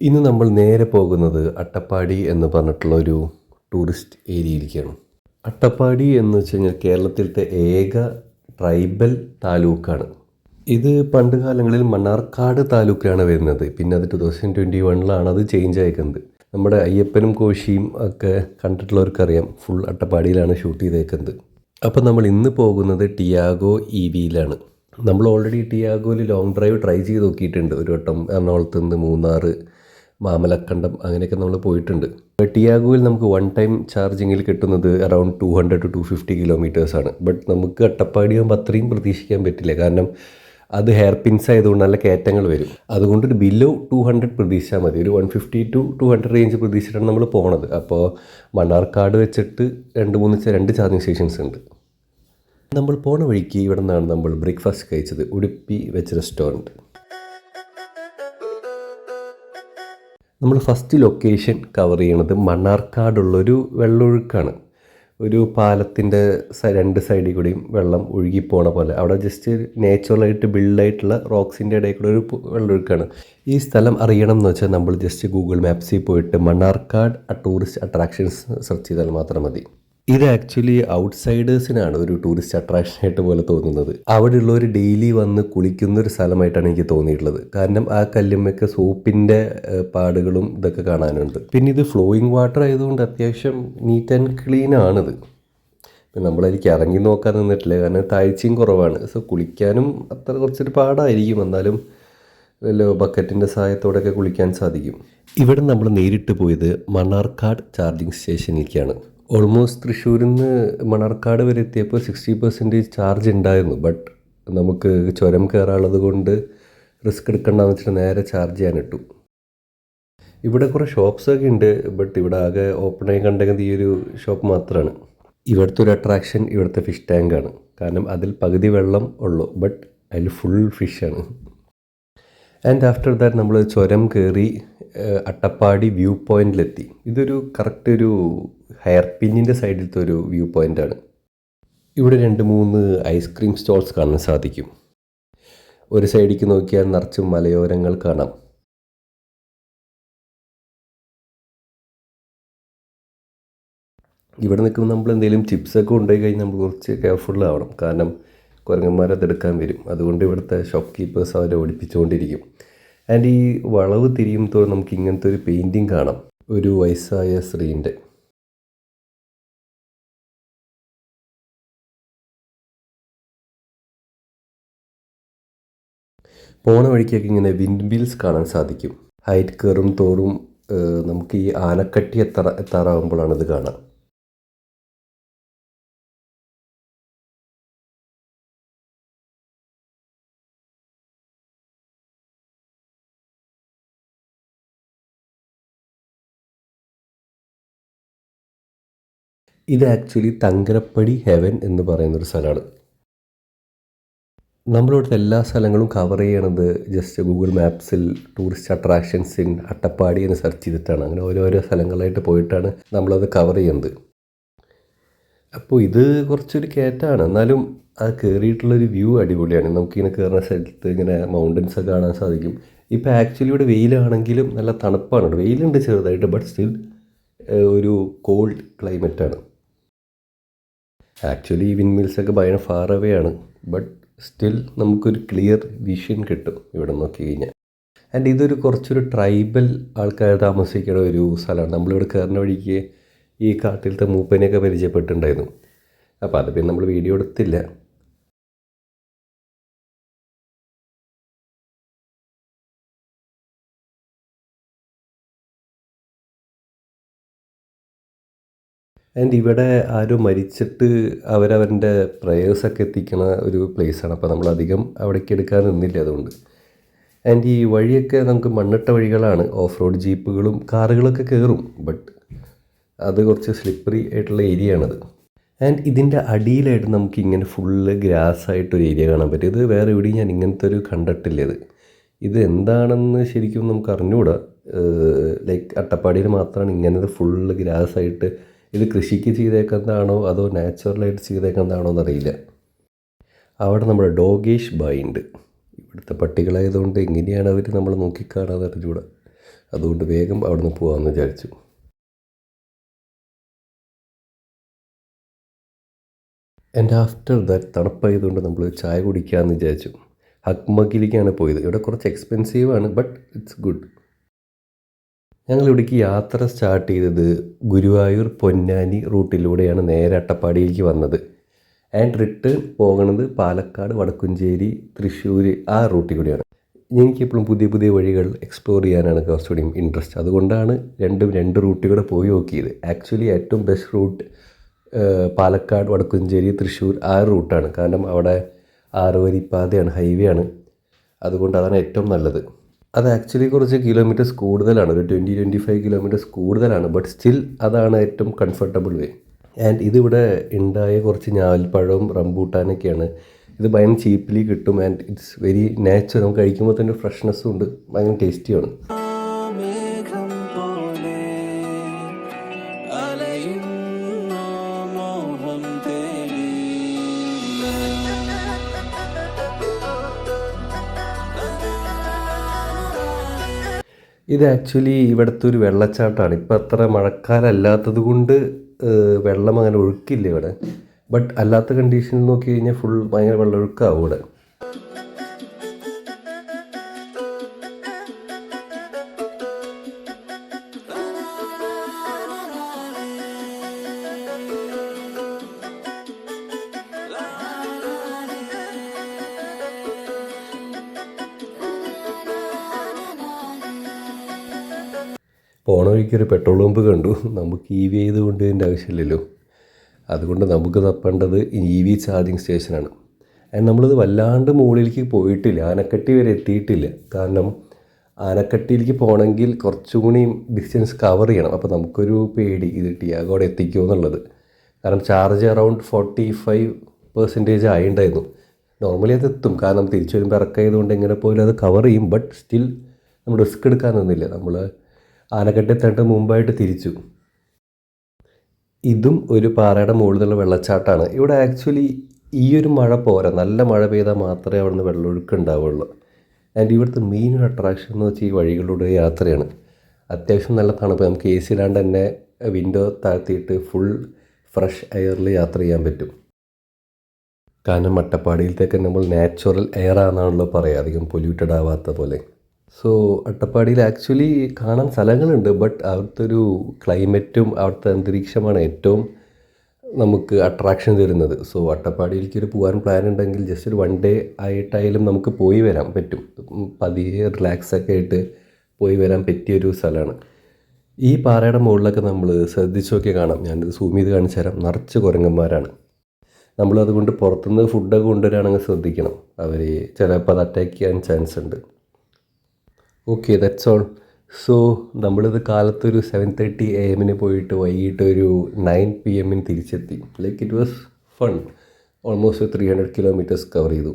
ഇന്ന് നമ്മൾ നേരെ പോകുന്നത് അട്ടപ്പാടി എന്ന് പറഞ്ഞിട്ടുള്ള ഒരു ടൂറിസ്റ്റ് ഏരിയയിലേക്കാണ്. അട്ടപ്പാടി എന്ന് വെച്ച് കഴിഞ്ഞാൽ കേരളത്തിലത്തെ ഏക ട്രൈബൽ താലൂക്കാണ്. ഇത് പണ്ട് കാലങ്ങളിൽ മണ്ണാർക്കാട് താലൂക്കിലാണ് വരുന്നത്. പിന്നെ അത് 2021 അത് ചേഞ്ച് ആയിരിക്കുന്നത്. നമ്മുടെ അയ്യപ്പനും കോശിയും ഒക്കെ കണ്ടിട്ടുള്ളവർക്കറിയാം, ഫുൾ അട്ടപ്പാടിയിലാണ് ഷൂട്ട് ചെയ്തേക്കുന്നത്. അപ്പോൾ നമ്മൾ ഇന്ന് പോകുന്നത് ടിയാഗോ EVയിലാണ്. നമ്മൾ ഓൾറെഡി ടിയാഗോയിൽ ലോങ് ഡ്രൈവ് ട്രൈ ചെയ്ത് നോക്കിയിട്ടുണ്ട്. ഒരു വട്ടം എറണാകുളത്ത് നിന്ന് മൂന്നാർ, മാമലക്കണ്ടം അങ്ങനെയൊക്കെ നമ്മൾ പോയിട്ടുണ്ട്. ടിയാഗോയിൽ നമുക്ക് വൺ ടൈം ചാർജിങ്ങിൽ കിട്ടുന്നത് അറൗണ്ട് 200 to 250 കിലോമീറ്റേഴ്സാണ്. ബട്ട് നമുക്ക് അട്ടപ്പാടിയാകുമ്പോൾ അത്രയും പ്രതീക്ഷിക്കാൻ പറ്റില്ല. കാരണം അത് ഹെയർ പിൻസ് ആയതുകൊണ്ട് നല്ല കയറ്റങ്ങൾ വരും. അതുകൊണ്ട് ഒരു ബിലോ 200 പ്രതീക്ഷിച്ചാൽ മതി. ഒരു 150 to 200 റേഞ്ച് പ്രതീക്ഷിച്ചിട്ടാണ് നമ്മൾ പോണത്. അപ്പോൾ മണ്ണാർക്കാട് വെച്ചിട്ട് രണ്ട് ചാർജിങ് സ്റ്റേഷൻസ് ഉണ്ട്. നമ്മൾ പോണ വഴിക്ക് ഇവിടെ നിന്നാണ് നമ്മൾ ബ്രേക്ക്ഫാസ്റ്റ് കഴിച്ചത്, ഉടുപ്പി വെച്ച് റെസ്റ്റോറൻറ്റ്. നമ്മൾ ഫസ്റ്റ് ലൊക്കേഷൻ കവർ ചെയ്യണത് മണ്ണാർക്കാടുള്ളൊരു വെള്ളമൊഴുക്കാണ്. ഒരു പാലത്തിൻ്റെ രണ്ട് സൈഡിൽ കൂടിയും വെള്ളം ഒഴുകിപ്പോണ പോലെ, അവിടെ ജസ്റ്റ് നേച്ചുറലായിട്ട് ബിൽഡായിട്ടുള്ള റോക്സിൻ്റെ ഇടയിൽ കൂടെ ഒരു വെള്ളമൊഴുക്കാണ്. ഈ സ്ഥലം അറിയണം എന്ന് വെച്ചാൽ നമ്മൾ ജസ്റ്റ് ഗൂഗിൾ മാപ്സിൽ പോയിട്ട് മണ്ണാർക്കാട് ടൂറിസ്റ്റ് അട്രാക്ഷൻസ് സെർച്ച് ചെയ്താൽ മാത്രം മതി. ഇത് ആക്ച്വലി ഔട്ട്സൈഡേഴ്സിനാണ് ഒരു ടൂറിസ്റ്റ് അട്രാക്ഷനായിട്ട് പോലെ തോന്നുന്നത്. അവിടെയുള്ളവർ ഡെയിലി വന്ന് കുളിക്കുന്ന ഒരു സ്ഥലമായിട്ടാണ് എനിക്ക് തോന്നിയിട്ടുള്ളത്. കാരണം ആ കല്ലുമ്മയൊക്കെ സോപ്പിൻ്റെ പാടുകളും ഇതൊക്കെ കാണാനുണ്ട്. പിന്നെ ഇത് ഫ്ലോയിങ് വാട്ടർ ആയതുകൊണ്ട് അത്യാവശ്യം നീറ്റ് ആൻഡ് ക്ലീൻ ആണിത്. പിന്നെ നമ്മളതിലേക്ക് ഇറങ്ങി നോക്കാൻ നിന്നിട്ടില്ല, കാരണം താഴ്ചയും കുറവാണ്. സോ കുളിക്കാനും അത്ര കുറച്ചൊരു പാടായിരിക്കും. എന്നാലും വല്ല ബക്കറ്റിൻ്റെ സഹായത്തോടെയൊക്കെ കുളിക്കാൻ സാധിക്കും. ഇവിടെ നമ്മൾ നേരിട്ട് പോയത് മണ്ണാർക്കാട് ചാർജിങ് സ്റ്റേഷനിലേക്കാണ്. ഓൾമോസ്റ്റ് തൃശ്ശൂരിൽ നിന്ന് മണ്ണാർക്കാട് വരെ എത്തിയപ്പോൾ 60% ചാർജ് ഉണ്ടായിരുന്നു. ബട്ട് നമുക്ക് ചുരം കയറാനുള്ളത് കൊണ്ട് റിസ്ക് എടുക്കണ്ടെന്ന് വെച്ചിട്ട് നേരെ ചാർജ് ചെയ്യാനിട്ടു. ഇവിടെ കുറേ ഷോപ്സൊക്കെ ഉണ്ട്. ബട്ട് ഇവിടെ ആകെ ഓപ്പണായി കണ്ടെങ്കിൽ ഈ ഒരു ഷോപ്പ് മാത്രമാണ്. ഇവിടുത്തെ ഒരു അട്രാക്ഷൻ ഇവിടുത്തെ ഫിഷ് ടാങ്കാണ്. കാരണം അതിൽ പകുതി വെള്ളം ഉള്ളൂ, ബട്ട് അതിൽ ഫുൾ ഫിഷാണ്. ആൻഡ് ആഫ്റ്റർ ദാറ്റ് നമ്മൾ ചുരം കയറി അട്ടപ്പാടി വ്യൂ പോയിൻറ്റിലെത്തി. ഇതൊരു കറക്റ്റ് ഒരു ഹെയർ പിന്നിൻ്റെ സൈഡിലത്തെ ഒരു വ്യൂ പോയിൻ്റാണ്. ഇവിടെ 2-3 ഐസ്ക്രീം സ്റ്റോൾസ് കാണാൻ സാധിക്കും. ഒരു സൈഡിലേക്ക് നോക്കിയാൽ നിറച്ചും മലയോരങ്ങൾ കാണാം. ഇവിടെ നിൽക്കുമ്പോൾ നമ്മൾ എന്തെങ്കിലും ചിപ്സൊക്കെ കൊണ്ടുപോയി കഴിഞ്ഞാൽ നമ്മൾ കുറച്ച് കെയർഫുള്ളാവണം. കാരണം കുരങ്ങന്മാരതെടുക്കാൻ വരും. അതുകൊണ്ട് ഇവിടുത്തെ ഷോപ്പ് കീപ്പേഴ്സ് അവരെ ഓടിപ്പിച്ചുകൊണ്ടിരിക്കും. ആൻഡ് ഈ വളവ് തിരിയുമ്പോൾ നമുക്ക് ഇങ്ങനത്തെ ഒരു പെയിൻറ്റിങ് കാണാം, ഒരു വയസ്സായ സ്ത്രീൻ്റെ. പോണ വഴിക്കൊക്കെ ഇങ്ങനെ വിൻഡ് മിൽസ് കാണാൻ സാധിക്കും. ഹൈറ്റ് കയറും തോറും നമുക്ക് ഈ ആനക്കട്ടി എത്താറാകുമ്പോഴാണ് ഇത് കാണാം. ഇത് ആക്ച്വലി തങ്കരപ്പടി ഹെവൻ എന്ന് പറയുന്നൊരു സ്ഥലമാണ്. നമ്മളിവിടുത്തെ എല്ലാ സ്ഥലങ്ങളും കവർ ചെയ്യണത് ജസ്റ്റ് ഗൂഗിൾ മാപ്സിൽ ടൂറിസ്റ്റ് അട്രാക്ഷൻസ് ഇൻ അട്ടപ്പാടി എന്ന് സെർച്ച് ചെയ്തിട്ടാണ്. അങ്ങനെ ഓരോരോ സ്ഥലങ്ങളായിട്ട് പോയിട്ടാണ് നമ്മളത് കവർ ചെയ്യുന്നത്. അപ്പോൾ ഇത് കുറച്ചൊരു കയറ്റമാണ്, എന്നാലും അത് കയറിയിട്ടുള്ളൊരു വ്യൂ അടിപൊളിയാണ്. നമുക്കിങ്ങനെ കയറുന്ന സ്ഥലത്ത് ഇങ്ങനെ മൗണ്ടൻസൊക്കെ കാണാൻ സാധിക്കും. ഇപ്പോൾ ആക്ച്വലി ഇവിടെ വെയിലാണെങ്കിലും നല്ല തണുപ്പാണ്. വെയിലുണ്ട് ചെറുതായിട്ട്, ബട്ട് സ്റ്റിൽ ഒരു കോൾഡ് ക്ലൈമറ്റാണ്. ആക്ച്വലി ഈ വിൻഡ് മിൽസൊക്കെ ഭയങ്കര ഫാർ അവേ ആണ്, ബട്ട് സ്റ്റിൽ നമുക്കൊരു ക്ലിയർ വിഷൻ കിട്ടും ഇവിടെ നോക്കി കഴിഞ്ഞാൽ. ആൻഡ് ഇതൊരു കുറച്ചൊരു ട്രൈബൽ ആൾക്കാർ താമസിക്കുന്ന ഒരു സ്ഥലമാണ്. നമ്മളിവിടെ കയറുന്ന വഴിക്ക് ഈ കാട്ടിലത്തെ മൂപ്പനെയൊക്കെ പരിചയപ്പെട്ടിട്ടുണ്ടായിരുന്നു. അപ്പോൾ അത് പിന്നെ നമ്മൾ വീഡിയോ എടുത്തില്ല. ആൻഡ് ഇവിടെ ആരും മരിച്ചിട്ട് അവരവരുടെ പ്രേയേഴ്സൊക്കെ എത്തിക്കുന്ന ഒരു പ്ലേസാണ്. അപ്പോൾ നമ്മളധികം അവിടേക്ക് എടുക്കാൻ നിന്നില്ല അതുകൊണ്ട്. ആൻഡ് ഈ വഴിയൊക്കെ നമുക്ക് മണ്ണിട്ട വഴികളാണ്. ഓഫ് റോഡ് ജീപ്പുകളും കാറുകളൊക്കെ കയറും, ബട്ട് അത് കുറച്ച് സ്ലിപ്പറി ആയിട്ടുള്ള ഏരിയ ആണത്. ആൻഡ് ഇതിൻ്റെ അടിയിലായിട്ട് നമുക്ക് ഇങ്ങനെ ഫുള്ള് ഗ്രാസായിട്ടൊരു ഏരിയ കാണാൻ പറ്റും. ഇത് വേറെ എവിടെയും ഞാൻ ഇങ്ങനത്തെ ഒരു കണ്ടിട്ടില്ല. ഇത് എന്താണെന്ന് ശരിക്കും നമുക്ക് അറിഞ്ഞുകൂടാ. ലൈക്ക് അട്ടപ്പാടിയിൽ മാത്രമാണ് ഇങ്ങനത്തെ ഫുള്ള് ഗ്രാസായിട്ട്. ഇത് കൃഷിക്ക് ചെയ്തേക്കുന്നതാണോ അതോ നാച്ചുറലായിട്ട് ചെയ്തേക്കുന്നതാണോ എന്നറിയില്ല. അവിടെ നമ്മുടെ ഡോഗേഷ് ബായ് ഉണ്ട്. ഇവിടുത്തെ പട്ടികളായതുകൊണ്ട് എങ്ങനെയാണ് അവർ നമ്മൾ നോക്കിക്കാണാതെ അറിഞ്ഞുകൂടാ. അതുകൊണ്ട് വേഗം അവിടെ നിന്ന് പോകാമെന്ന് വിചാരിച്ചു. ആൻഡ് ആഫ്റ്റർ ദാറ്റ് തണുപ്പായതുകൊണ്ട് നമ്മൾ ചായ കുടിക്കാമെന്ന് വിചാരിച്ചു. ഹക്മക്കിലേക്കാണ് പോയത്. ഇവിടെ കുറച്ച് എക്സ്പെൻസീവാണ്, ബട്ട് ഇറ്റ്സ് ഗുഡ്. ഞങ്ങൾ ഇവിടേക്ക് യാത്ര സ്റ്റാർട്ട് ചെയ്തത് ഗുരുവായൂർ പൊന്നാനി റൂട്ടിലൂടെയാണ് നേരെ അട്ടപ്പാടിയിലേക്ക് വന്നത്. ആൻഡ് റിട്ടേൺ പോകുന്നത് പാലക്കാട്, വടക്കുംചേരി, തൃശ്ശൂർ ആ റൂട്ടിൽ കൂടിയാണ്. എനിക്കെപ്പോഴും പുതിയ പുതിയ വഴികൾ എക്സ്പ്ലോർ ചെയ്യാനാണ് കുറച്ചുകൂടിയും ഇൻട്രസ്റ്റ്. അതുകൊണ്ടാണ് രണ്ട് റൂട്ടിൽ കൂടെ പോയി നോക്കിയത്. ആക്ച്വലി ഏറ്റവും ബെസ്റ്റ് റൂട്ട് പാലക്കാട്, വടക്കുംചേരി, തൃശ്ശൂർ ആ റൂട്ടാണ്. കാരണം അവിടെ 6 വരിപ്പാതയാണ്, ഹൈവേ ആണ്. അതുകൊണ്ട് അതാണ് ഏറ്റവും നല്ലത്. അത് ആക്ച്വലി കുറച്ച് കിലോമീറ്റേഴ്സ് കൂടുതലാണ്, ഒരു 20-25 കിലോമീറ്റേഴ്സ് കൂടുതലാണ്. ബട്ട് സ്റ്റിൽ അതാണ് ഏറ്റവും കംഫർട്ടബിൾ വേ. ആൻഡ് ഇതിവിടെ ഉണ്ടായ കുറച്ച് ഞാവൽപ്പഴവും റംബൂട്ടാനൊക്കെയാണ്. ഇത് ഭയങ്കര ചീപ്പ്ലി കിട്ടും. And it's very natural. നമുക്ക് കഴിക്കുമ്പോൾ തന്നെ ഫ്രഷ്നെസ്സും ഉണ്ട്, ഭയങ്കര ടേസ്റ്റിയാണ്. ഇത് ആക്ച്വലി ഇവിടുത്തെ ഒരു വെള്ളച്ചാട്ടമാണ്. ഇപ്പം അത്ര മഴക്കാലം അല്ലാത്തത് കൊണ്ട് വെള്ളം അങ്ങനെ ഒഴുക്കില്ല ഇവിടെ. ബട്ട് അല്ലാത്ത കണ്ടീഷനിൽ നോക്കി കഴിഞ്ഞാൽ ഫുൾ ഭയങ്കര വെള്ളമൊഴുക്കാവും ഇവിടെ. പോണ വഴിക്കൊരു പെട്രോൾ പമ്പ് കണ്ടു. നമുക്ക് EV ചെയ്തുകൊണ്ട് ഇതിൻ്റെ ആവശ്യമില്ലല്ലോ. അതുകൊണ്ട് നമുക്ക് തപ്പേണ്ടത് EV ചാർജിങ് സ്റ്റേഷനാണ്. ആൻഡ് നമ്മളിത് വല്ലാണ്ട് മുകളിലേക്ക് പോയിട്ടില്ല, ആനക്കട്ടി വരെ എത്തിയിട്ടില്ല. കാരണം ആനക്കട്ടിയിലേക്ക് പോകണമെങ്കിൽ കുറച്ചുകൂടി ഡിസ്റ്റൻസ് കവർ ചെയ്യണം. അപ്പോൾ നമുക്കൊരു പേടി, ഇത് ടിയാഗോടെ എത്തിക്കുമോ എന്നുള്ളത്. കാരണം ചാർജ് അറൗണ്ട് 45% ആയിട്ടുണ്ടായിരുന്നു. നോർമലി അത് എത്തും, കാരണം തിരിച്ചു വരുമ്പോൾ ഇറക്കായതുകൊണ്ട് എങ്ങനെ പോലും അത് കവർ ചെയ്യും. ബട്ട് സ്റ്റിൽ നമ്മൾ റിസ്ക് എടുക്കാൻ നിന്നില്ല. നമ്മൾ ആനക്കട്ടി എത്തേണ്ട മുമ്പായിട്ട് തിരിച്ചു. ഇതും ഒരു പാറയുടെ മുകളിലുള്ള വെള്ളച്ചാട്ടമാണ്. ഇവിടെ ആക്ച്വലി ഈ ഒരു മഴ പോരാ, നല്ല മഴ പെയ്താൽ മാത്രമേ അവിടെ നിന്ന് വെള്ളമൊഴുക്ക് ഉണ്ടാവുള്ളൂ. ആൻഡ് ഇവിടുത്തെ മെയിൻ ഒരു അട്രാക്ഷൻ എന്ന് വെച്ചാൽ ഈ വഴികളിലൂടെ യാത്രയാണ്. അത്യാവശ്യം നല്ല തണുപ്പ്. നമുക്ക് AC ഇല്ലാണ്ട് തന്നെ വിൻഡോ താഴ്ത്തിയിട്ട് ഫുൾ ഫ്രഷ് എയറിൽ യാത്ര ചെയ്യാൻ പറ്റും. കാരണം അട്ടപ്പാടിയിലത്തേക്ക് നമ്മൾ നാച്ചുറൽ എയർ ആണെന്നാണല്ലോ പറയുക, അധികം പൊല്യൂട്ടഡ് ആവാത്ത പോലെ. സോ അട്ടപ്പാടിയിൽ ആക്ച്വലി കാണാൻ സ്ഥലങ്ങളുണ്ട്. ബട്ട് അവിടുത്തെ ഒരു ക്ലൈമറ്റും അവിടുത്തെ അന്തരീക്ഷമാണ് ഏറ്റവും നമുക്ക് അട്രാക്ഷൻ തരുന്നത്. സോ അട്ടപ്പാടിയിലേക്ക് പോകാൻ പ്ലാൻ ഉണ്ടെങ്കിൽ ജസ്റ്റ് ഒരു 1 ഡേ ആയിട്ടായാലും നമുക്ക് പോയി വരാൻ പറ്റും. പതിയെ റിലാക്സൊക്കെ ആയിട്ട് പോയി വരാൻ പറ്റിയൊരു സ്ഥലമാണ്. ഈ പാറയുടെ മുകളിലൊക്കെ നമ്മൾ ശ്രദ്ധിച്ച് നോക്കിയാൽ കാണാം. ഞാനിത് സൂം ചെയ്ത് കാണിച്ചു തരാം. നിറച്ച് കുരങ്ങന്മാരാണ്. നമ്മളതുകൊണ്ട് പുറത്തുനിന്ന് ഫുഡൊക്കെ കൊണ്ടുവരാണെങ്കിൽ ശ്രദ്ധിക്കണം. അവർ ചിലപ്പോൾ അത് അറ്റാക്ക് ചെയ്യാൻ ചാൻസ് ഉണ്ട്. Okay, that's all. സോ നമ്മളിത് കാലത്തൊരു 7:30 AM പോയിട്ട് വൈകിട്ട് ഒരു 9 PM തിരിച്ചെത്തി. Like it was fun. Almost 300 kilometres cover ചെയ്തു.